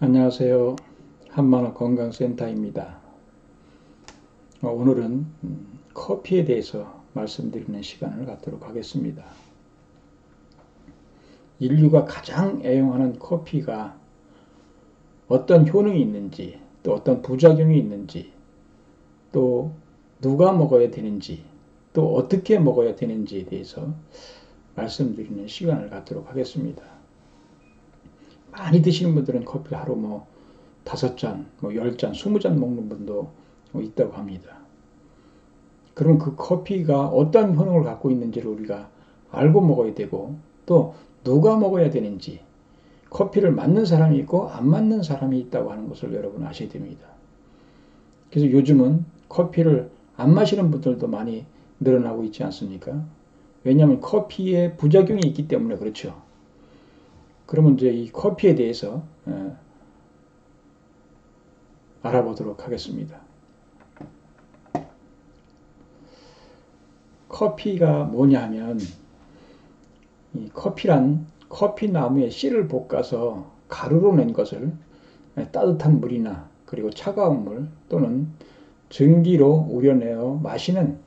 안녕하세요. 한만호 건강센터입니다. 오늘은 커피에 대해서 말씀드리는 시간을 갖도록 하겠습니다. 인류가 가장 애용하는 커피가 어떤 효능이 있는지, 또 어떤 부작용이 있는지, 또 누가 먹어야 되는지, 또 어떻게 먹어야 되는지에 대해서 말씀드리는 시간을 갖도록 하겠습니다. 많이 드시는 분들은 커피 하루 5잔, 10잔, 20잔 먹는 분도 있다고 합니다. 그럼 그 커피가 어떤 효능을 갖고 있는지를 우리가 알고 먹어야 되고, 또 누가 먹어야 되는지, 커피를 맞는 사람이 있고 안 맞는 사람이 있다고 하는 것을 여러분 아셔야 됩니다. 그래서 요즘은 커피를 안 마시는 분들도 많이 늘어나고 있지 않습니까? 왜냐하면 커피에 부작용이 있기 때문에 그렇죠. 그러면 이제 이 커피에 대해서 알아보도록 하겠습니다. 커피가 뭐냐 하면, 이 커피란 커피 나무의 씨를 볶아서 가루로 낸 것을 따뜻한 물이나 그리고 차가운 물 또는 전기로 우려내어 마시는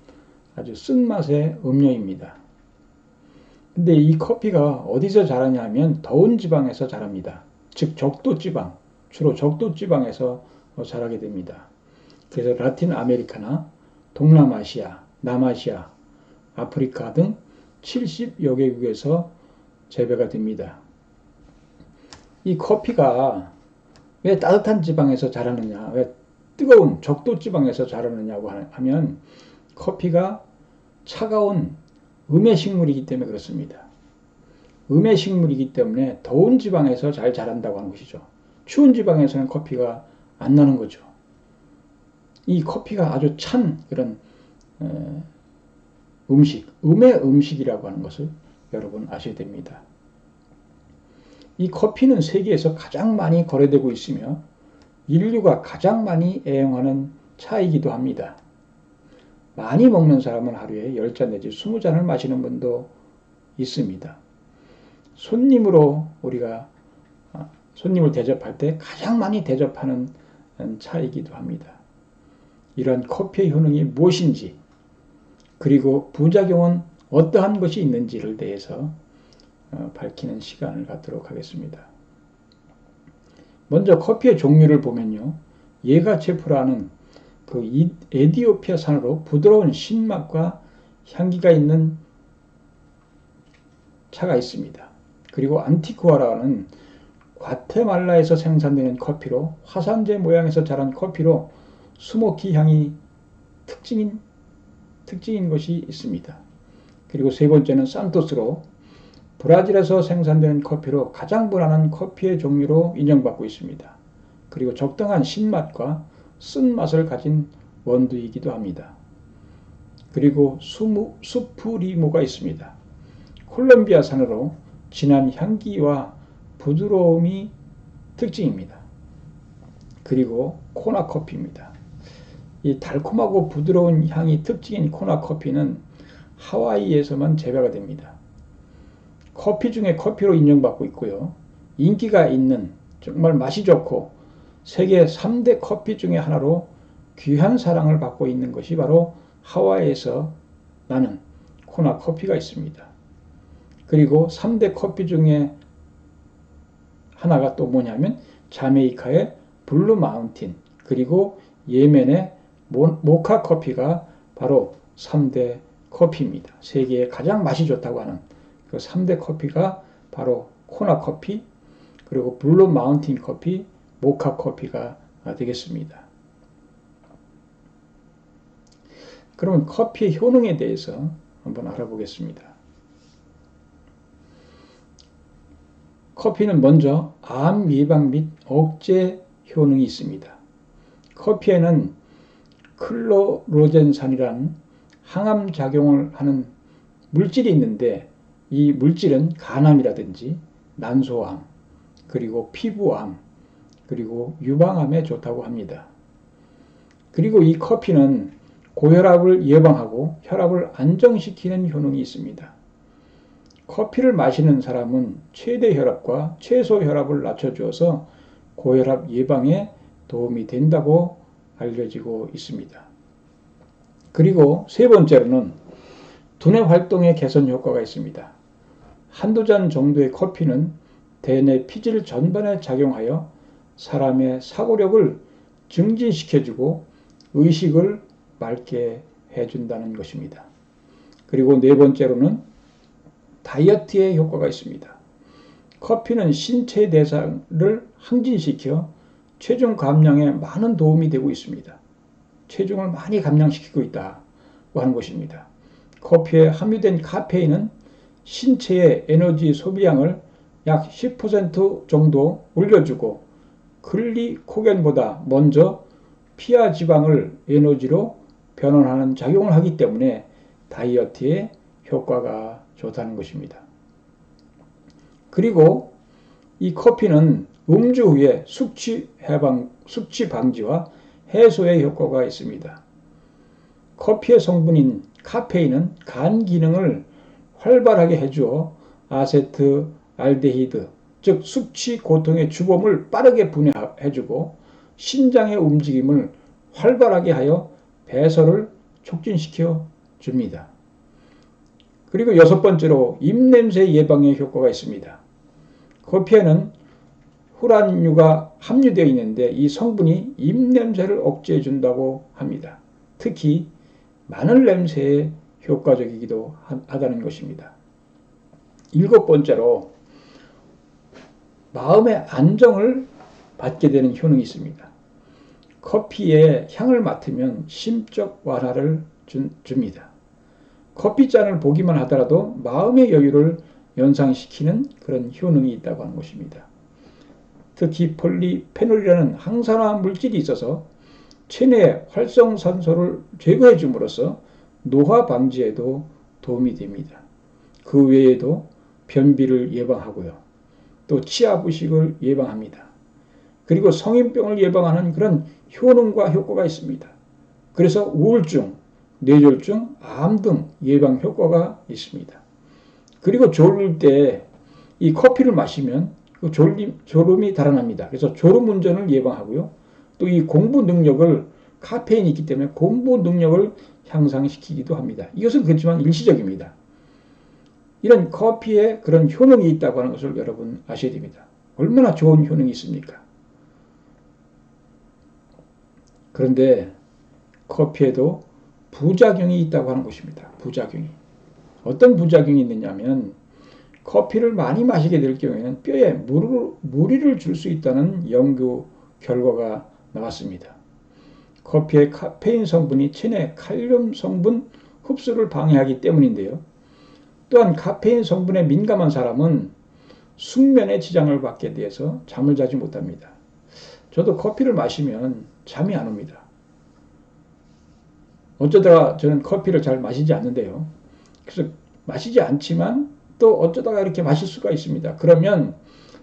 아주 쓴맛의 음료입니다. 근데 이 커피가 어디서 자라냐 하면 더운 지방에서 자랍니다. 즉 적도 지방, 주로 적도 지방에서 자라게 됩니다. 그래서 라틴 아메리카나 동남아시아, 남아시아, 아프리카 등 70여 개국에서 재배가 됩니다. 이 커피가 왜 따뜻한 지방에서 자라느냐, 왜 뜨거운 적도 지방에서 자라느냐고 하면, 커피가 차가운 음의 식물이기 때문에 그렇습니다. 음의 식물이기 때문에 더운 지방에서 잘 자란다고 하는 것이죠. 추운 지방에서는 커피가 안 나는 거죠. 이 커피가 아주 찬 그런 음식, 음의 음식이라고 하는 것을 여러분 아셔야 됩니다. 이 커피는 세계에서 가장 많이 거래되고 있으며 인류가 가장 많이 애용하는 차이기도 합니다. 많이 먹는 사람은 하루에 10잔 내지 20잔을 마시는 분도 있습니다. 우리가 손님을 대접할 때 가장 많이 대접하는 차이기도 합니다. 이러한 커피의 효능이 무엇인지, 그리고 부작용은 어떠한 것이 있는지를 대해서 밝히는 시간을 갖도록 하겠습니다. 먼저 커피의 종류를 보면요, 예가체프라는 그 에티오피아 산으로 부드러운 신맛과 향기가 있는 차가 있습니다. 그리고 안티쿠아라는 과테말라에서 생산되는 커피로, 화산재 모양에서 자란 커피로 스모키 향이 특징인 것이 있습니다. 그리고 세 번째는 산토스로 브라질에서 생산되는 커피로 가장 무난한 커피의 종류로 인정받고 있습니다. 그리고 적당한 신맛과 쓴맛을 가진 원두이기도 합니다. 그리고 수프리모가 있습니다. 콜롬비아산으로 진한 향기와 부드러움이 특징입니다. 그리고 코나커피입니다. 이 달콤하고 부드러운 향이 특징인 코나커피는 하와이에서만 재배가 됩니다. 커피 중에 커피로 인정받고 있고요. 인기가 있는, 정말 맛이 좋고 세계 3대 커피 중에 하나로 귀한 사랑을 받고 있는 것이 바로 하와이에서 나는 코나커피가 있습니다. 그리고 3대 커피 중에 하나가 또 뭐냐면 자메이카의 블루 마운틴, 그리고 예멘의 모카 커피가 바로 3대 커피입니다. 세계에 가장 맛이 좋다고 하는 그 3대 커피가 바로 코나 커피, 그리고 블루 마운틴 커피, 모카 커피가 되겠습니다. 그러면 커피의 효능에 대해서 한번 알아보겠습니다. 커피는 먼저 암 예방 및 억제 효능이 있습니다. 커피에는 클로로젠산이라는 항암 작용을 하는 물질이 있는데, 이 물질은 간암이라든지 난소암, 그리고 피부암, 그리고 유방암에 좋다고 합니다. 그리고 이 커피는 고혈압을 예방하고 혈압을 안정시키는 효능이 있습니다. 커피를 마시는 사람은 최대 혈압과 최소 혈압을 낮춰주어서 고혈압 예방에 도움이 된다고 알려지고 있습니다. 그리고 세 번째로는 두뇌 활동의 개선 효과가 있습니다. 한두 잔 정도의 커피는 대뇌 피질 전반에 작용하여 사람의 사고력을 증진시켜주고 의식을 맑게 해준다는 것입니다. 그리고 네 번째로는 다이어트에 효과가 있습니다. 커피는 신체 대사를 항진시켜 체중 감량에 많은 도움이 되고 있습니다. 체중을 많이 감량시키고 있다고 하는 것입니다. 커피에 함유된 카페인은 신체의 에너지 소비량을 약 10% 정도 올려주고 글리코겐보다 먼저 피하 지방을 에너지로 변환하는 작용을 하기 때문에 다이어트에 효과가 좋다는 것입니다. 그리고 이 커피는 음주 후에 숙취 방지와 해소에 효과가 있습니다. 커피의 성분인 카페인은 간 기능을 활발하게 해주어 아세트알데히드, 즉 숙취 고통의 주범을 빠르게 분해해주고 신장의 움직임을 활발하게 하여 배설을 촉진시켜 줍니다. 그리고 여섯 번째로 입냄새 예방에 효과가 있습니다. 커피에는 후란유가 함유되어 있는데 이 성분이 입냄새를 억제해 준다고 합니다. 특히 마늘 냄새에 효과적이기도 하다는 것입니다. 일곱 번째로 마음의 안정을 받게 되는 효능이 있습니다. 커피의 향을 맡으면 심적 완화를 줍니다. 커피잔을 보기만 하더라도 마음의 여유를 연상시키는 그런 효능이 있다고 하는 것입니다. 특히 폴리페놀이라는 항산화 물질이 있어서 체내의 활성산소를 제거해 줌으로써 노화 방지에도 도움이 됩니다. 그 외에도 변비를 예방하고요. 또 치아 부식을 예방합니다. 그리고 성인병을 예방하는 그런 효능과 효과가 있습니다. 그래서 우울증, 뇌졸중, 암 등 예방 효과가 있습니다. 그리고 졸릴 때 이 커피를 마시면 그 졸음이 달아납니다. 그래서 졸음 운전을 예방하고요. 또 이 공부 능력을 카페인이 있기 때문에 공부 능력을 향상시키기도 합니다. 이것은 그렇지만 일시적입니다. 이런 커피에 그런 효능이 있다고 하는 것을 여러분 아셔야 됩니다. 얼마나 좋은 효능이 있습니까? 그런데 커피에도 부작용이 있다고 하는 것입니다. 부작용이. 어떤 부작용이 있느냐면 커피를 많이 마시게 될 경우에는 뼈에 무리를 줄 수 있다는 연구 결과가 나왔습니다. 커피의 카페인 성분이 체내 칼륨 성분 흡수를 방해하기 때문인데요. 또한 카페인 성분에 민감한 사람은 숙면에 지장을 받게 돼서 잠을 자지 못합니다. 저도 커피를 마시면 잠이 안 옵니다. 어쩌다가 저는 커피를 잘 마시지 않는데요. 그래서 마시지 않지만 또 어쩌다가 이렇게 마실 수가 있습니다. 그러면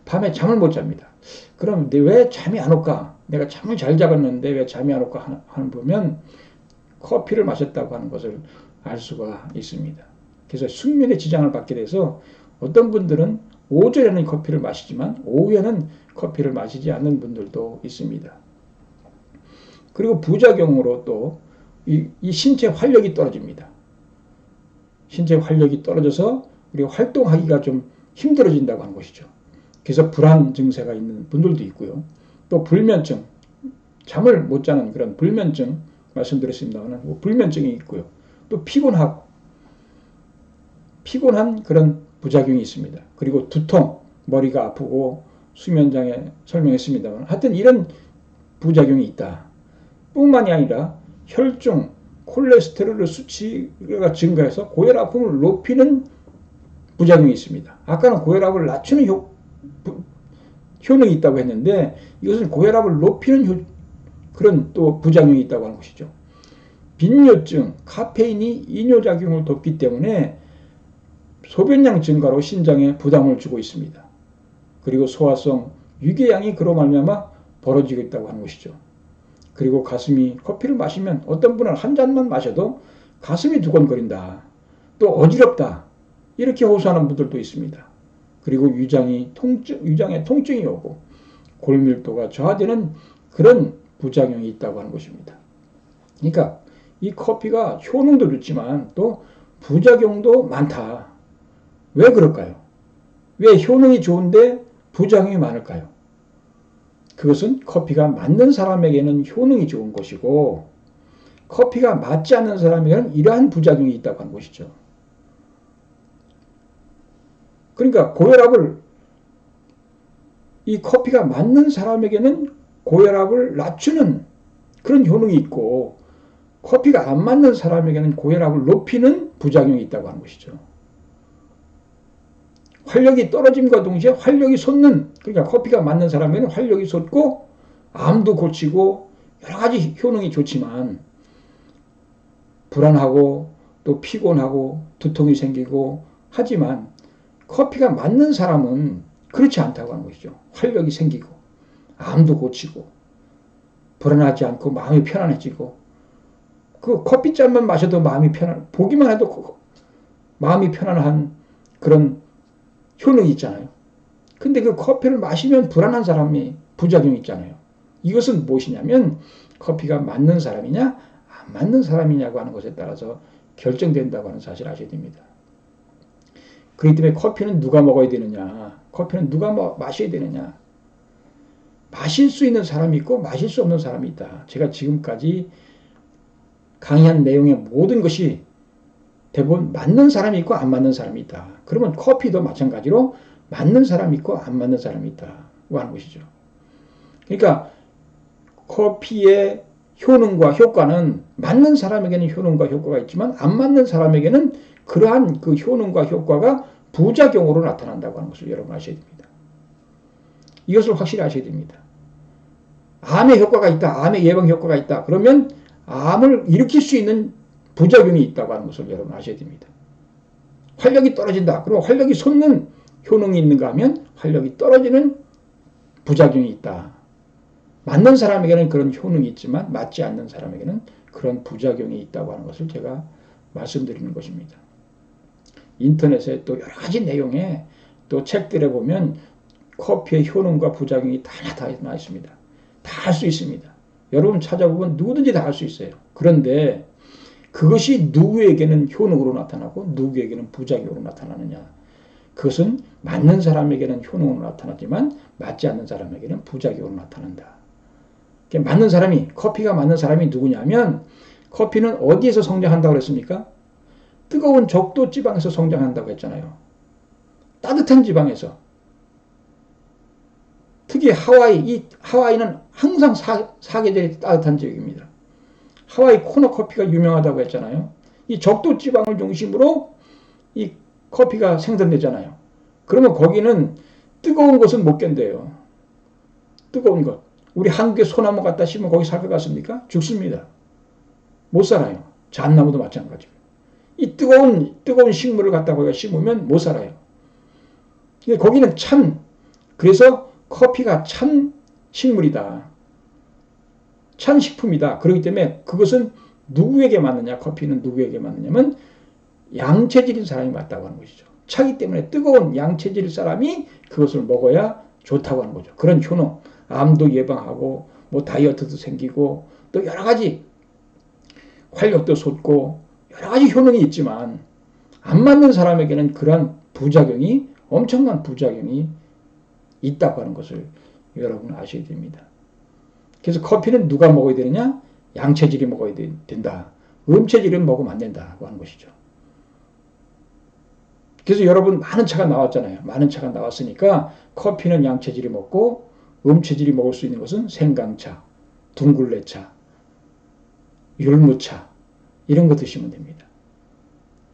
밤에 잠을 못 잡니다. 그럼 왜 잠이 안 올까? 내가 잠을 잘 자겠는데 왜 잠이 안 올까 하는 보면 커피를 마셨다고 하는 것을 알 수가 있습니다. 그래서 숙면에 지장을 받게 돼서 어떤 분들은 오전에는 커피를 마시지만 오후에는 커피를 마시지 않는 분들도 있습니다. 그리고 부작용으로 또 이 신체 활력이 떨어집니다. 신체 활력이 떨어져서 우리가 활동하기가 좀 힘들어진다고 하는 것이죠. 그래서 불안 증세가 있는 분들도 있고요. 또 불면증, 잠을 못 자는 그런 불면증 말씀드렸습니다만 불면증이 있고요. 또 피곤한 그런 부작용이 있습니다. 그리고 두통, 머리가 아프고 수면장애 설명했습니다만 하여튼 이런 부작용이 있다. 뿐만이 아니라 혈중, 콜레스테롤 수치가 증가해서 고혈압을 높이는 부작용이 있습니다. 아까는 고혈압을 낮추는 효능이 있다고 했는데 이것은 고혈압을 높이는 그런 또 부작용이 있다고 하는 것이죠. 빈뇨증, 카페인이 이뇨작용을 돕기 때문에 소변량 증가로 신장에 부담을 주고 있습니다. 그리고 소화성 유궤양이 그로 말미암아 벌어지고 있다고 하는 것이죠. 그리고 가슴이 커피를 마시면 어떤 분은 한 잔만 마셔도 가슴이 두근거린다. 또 어지럽다. 이렇게 호소하는 분들도 있습니다. 그리고 유장에 통증이 오고 골밀도가 저하되는 그런 부작용이 있다고 하는 것입니다. 그러니까 이 커피가 효능도 좋지만 또 부작용도 많다. 왜 그럴까요? 왜 효능이 좋은데 부작용이 많을까요? 그것은 커피가 맞는 사람에게는 효능이 좋은 것이고 커피가 맞지 않는 사람에게는 이러한 부작용이 있다고 하는 것이죠. 그러니까 고혈압을 이 커피가 맞는 사람에게는 고혈압을 낮추는 그런 효능이 있고 커피가 안 맞는 사람에게는 고혈압을 높이는 부작용이 있다고 하는 것이죠. 활력이 떨어짐과 동시에 활력이 솟는, 그러니까 커피가 맞는 사람에게는 활력이 솟고 암도 고치고 여러 가지 효능이 좋지만 불안하고 또 피곤하고 두통이 생기고 하지만 커피가 맞는 사람은 그렇지 않다고 하는 것이죠. 활력이 생기고 암도 고치고 불안하지 않고 마음이 편안해지고 그 커피잔만 마셔도 마음이 보기만 해도 마음이 편안한 그런 효능이 있잖아요. 근데 그 커피를 마시면 불안한 사람이 부작용이 있잖아요. 이것은 무엇이냐면 커피가 맞는 사람이냐 안 맞는 사람이냐고 하는 것에 따라서 결정된다고 하는 사실을 아셔야 됩니다. 그렇기 때문에 커피는 누가 먹어야 되느냐, 커피는 누가 마셔야 되느냐, 마실 수 있는 사람이 있고 마실 수 없는 사람이 있다. 제가 지금까지 강의한 내용의 모든 것이 대부분 맞는 사람이 있고 안 맞는 사람이 있다. 그러면 커피도 마찬가지로 맞는 사람이 있고 안 맞는 사람이 있다고 하는 것이죠. 그러니까 커피의 효능과 효과는 맞는 사람에게는 효능과 효과가 있지만 안 맞는 사람에게는 그러한 그 효능과 효과가 부작용으로 나타난다고 하는 것을 여러분 아셔야 됩니다. 이것을 확실히 아셔야 됩니다. 암의 효과가 있다. 암의 예방 효과가 있다. 그러면 암을 일으킬 수 있는 부작용이 있다고 하는 것을 여러분 아셔야 됩니다. 활력이 떨어진다. 그러면 활력이 솟는 효능이 있는가 하면 활력이 떨어지는 부작용이 있다. 맞는 사람에게는 그런 효능이 있지만 맞지 않는 사람에게는 그런 부작용이 있다고 하는 것을 제가 말씀드리는 것입니다. 인터넷에 또 여러 가지 내용에 또 책들에 보면 커피의 효능과 부작용이 다 나타나 있습니다. 다 할 수 있습니다. 여러분 찾아보면 누구든지 다 할 수 있어요. 그런데 그것이 누구에게는 효능으로 나타나고 누구에게는 부작용으로 나타나느냐. 그것은 맞는 사람에게는 효능으로 나타나지만 맞지 않는 사람에게는 부작용으로 나타난다. 맞는 사람이, 커피가 맞는 사람이 누구냐면 커피는 어디에서 성장한다고 그랬습니까? 뜨거운 적도 지방에서 성장한다고 했잖아요. 따뜻한 지방에서. 특히 하와이는 항상 사계절이 따뜻한 지역입니다. 하와이 코너 커피가 유명하다고 했잖아요. 이 적도 지방을 중심으로 이 커피가 생산되잖아요. 그러면 거기는 뜨거운 것은 못 견뎌요. 뜨거운 것. 우리 한국에 소나무 갖다 심으면 거기 살 것 같습니까? 죽습니다. 못 살아요. 잣나무도 마찬가지고. 이 뜨거운 식물을 갖다 거기가 심으면 못 살아요. 거기는 그래서 커피가 찬 식물이다. 찬 식품이다. 그렇기 때문에 그것은 누구에게 맞느냐, 커피는 누구에게 맞느냐면 양체질인 사람이 맞다고 하는 것이죠. 차기 때문에 뜨거운 양체질 사람이 그것을 먹어야 좋다고 하는 거죠. 그런 효능, 암도 예방하고 뭐 다이어트도 생기고 또 여러 가지 활력도 솟고 여러 가지 효능이 있지만 안 맞는 사람에게는 그러한 부작용이 엄청난 부작용이 있다고 하는 것을 여러분 아셔야 됩니다. 그래서 커피는 누가 먹어야 되느냐? 양체질이 먹어야 된다. 음체질은 먹으면 안 된다고 하는 것이죠. 그래서 여러분 많은 차가 나왔잖아요. 많은 차가 나왔으니까 커피는 양체질이 먹고 음체질이 먹을 수 있는 것은 생강차, 둥글레차, 율무차 이런 거 드시면 됩니다.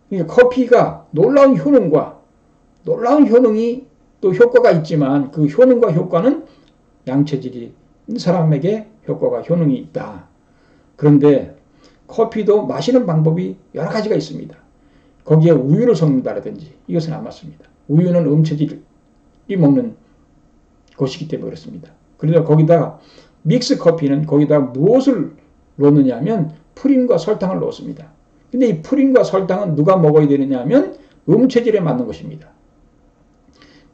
그러니까 커피가 놀라운 효능이 또 효과가 있지만 그 효능과 효과는 양체질인 사람에게 효과가 효능이 있다. 그런데 커피도 마시는 방법이 여러 가지가 있습니다. 거기에 우유를 섞는다라든지 이것은 안 맞습니다. 우유는 음체질이 먹는 것이기 때문에 그렇습니다. 그래서 거기다가 믹스 커피는 거기다 무엇을 넣느냐 하면 프린과 설탕을 넣습니다. 근데 이 프린과 설탕은 누가 먹어야 되느냐 하면 음체질에 맞는 것입니다.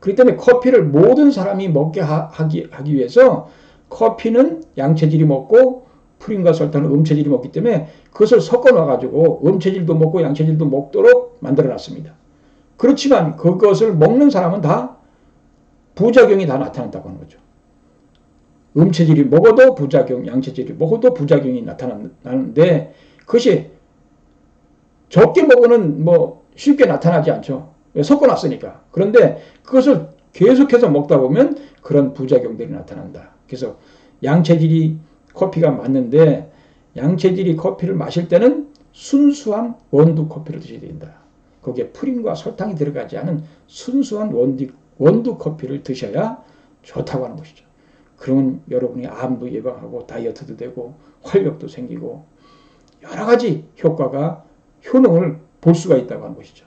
그렇기 때문에 커피를 모든 사람이 먹게 하기 위해서 커피는 양체질이 먹고 프린과 설탕은 음체질이 먹기 때문에 그것을 섞어 놔가지고 음체질도 먹고 양체질도 먹도록 만들어 놨습니다. 그렇지만 그것을 먹는 사람은 다 부작용이 다 나타난다고 하는 거죠. 음체질이 먹어도 부작용, 양체질이 먹어도 부작용이 나타나는데 그것이 적게 먹으면 뭐 쉽게 나타나지 않죠. 섞어놨으니까. 그런데 그것을 계속해서 먹다 보면 그런 부작용들이 나타난다. 그래서 양체질이 커피가 맞는데 양체질이 커피를 마실 때는 순수한 원두 커피를 드셔야 된다. 거기에 프림과 설탕이 들어가지 않은 순수한 원두 커피를 드셔야 좋다고 하는 것이죠. 그러면 여러분이 암도 예방하고 다이어트도 되고 활력도 생기고 여러 가지 효능을 볼 수가 있다고 하는 것이죠.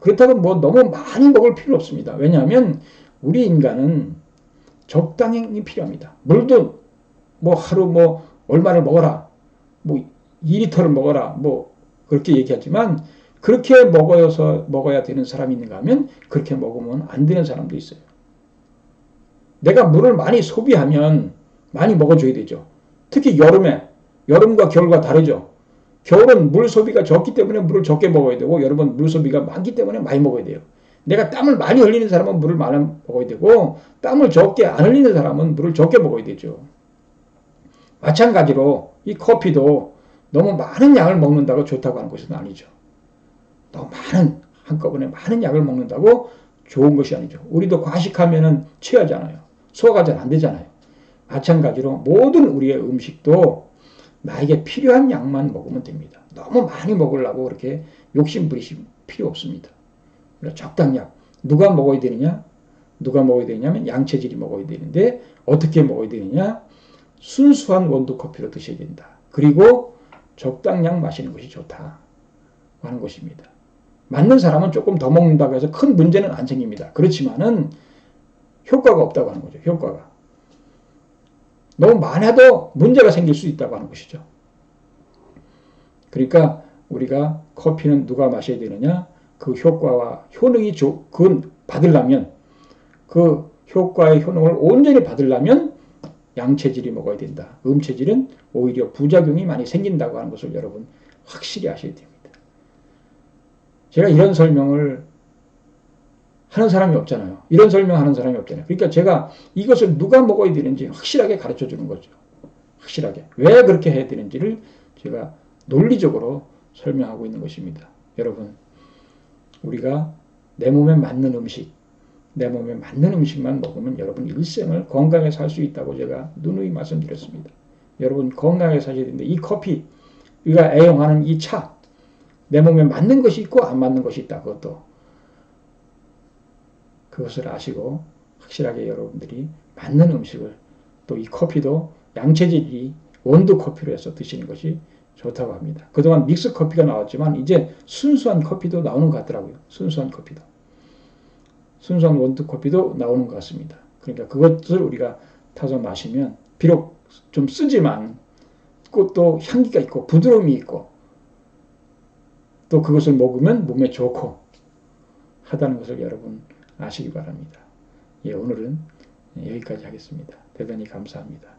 그렇다고 뭐 너무 많이 먹을 필요 없습니다. 왜냐하면 우리 인간은 적당히 필요합니다. 물도 뭐 하루 뭐 얼마를 먹어라, 뭐 2리터를 먹어라, 뭐 그렇게 얘기하지만 그렇게 먹어야 되는 사람이 있는가 하면 그렇게 먹으면 안 되는 사람도 있어요. 내가 물을 많이 소비하면 많이 먹어줘야 되죠. 특히 여름과 겨울과 다르죠. 겨울은 물 소비가 적기 때문에 물을 적게 먹어야 되고 여름은 물 소비가 많기 때문에 많이 먹어야 돼요. 내가 땀을 많이 흘리는 사람은 물을 많이 먹어야 되고 땀을 적게 안 흘리는 사람은 물을 적게 먹어야 되죠. 마찬가지로 이 커피도 너무 많은 양을 먹는다고 좋다고 하는 것은 아니죠. 너무 한꺼번에 많은 약을 먹는다고 좋은 것이 아니죠. 우리도 과식하면 취하잖아요. 소화가 잘 안 되잖아요. 마찬가지로 모든 우리의 음식도 나에게 필요한 양만 먹으면 됩니다. 너무 많이 먹으려고 그렇게 욕심 부리실 필요 없습니다. 적당량. 누가 먹어야 되느냐면 양체질이 먹어야 되는데 어떻게 먹어야 되느냐? 순수한 원두 커피로 드셔야 된다. 그리고 적당량 마시는 것이 좋다 하는 것입니다. 맞는 사람은 조금 더 먹는다고 해서 큰 문제는 안 생깁니다. 그렇지만은 효과가 없다고 하는 거죠. 효과가. 너무 많아도 문제가 생길 수 있다고 하는 것이죠. 그러니까 우리가 커피는 누가 마셔야 되느냐? 그 효과와 효능이 그건 받으려면 그 효과의 효능을 온전히 받으려면 양체질이 먹어야 된다. 음체질은 오히려 부작용이 많이 생긴다고 하는 것을 여러분 확실히 아셔야 됩니다. 제가 이런 설명을 하는 사람이 없잖아요. 이런 설명하는 사람이 없잖아요. 그러니까 제가 이것을 누가 먹어야 되는지 확실하게 가르쳐 주는 거죠. 확실하게. 왜 그렇게 해야 되는지를 제가 논리적으로 설명하고 있는 것입니다. 여러분, 우리가 내 몸에 맞는 음식만 먹으면 여러분 일생을 건강하게 살 수 있다고 제가 누누이 말씀드렸습니다. 여러분 건강하게 사셔야 되는데 이 커피, 우리가 애용하는 이 차, 내 몸에 맞는 것이 있고 안 맞는 것이 있다. 그것을 아시고 확실하게 여러분들이 맞는 음식을 또 이 커피도 양체질이 원두 커피로 해서 드시는 것이 좋다고 합니다. 그동안 믹스 커피가 나왔지만 이제 순수한 커피도 나오는 것 같더라고요. 순수한 원두 커피도 나오는 것 같습니다. 그러니까 그것을 우리가 타서 마시면 비록 좀 쓰지만 또 향기가 있고 부드러움이 있고 또 그것을 먹으면 몸에 좋고 하다는 것을 여러분 아시기 바랍니다. 예, 오늘은 여기까지 하겠습니다. 대단히 감사합니다.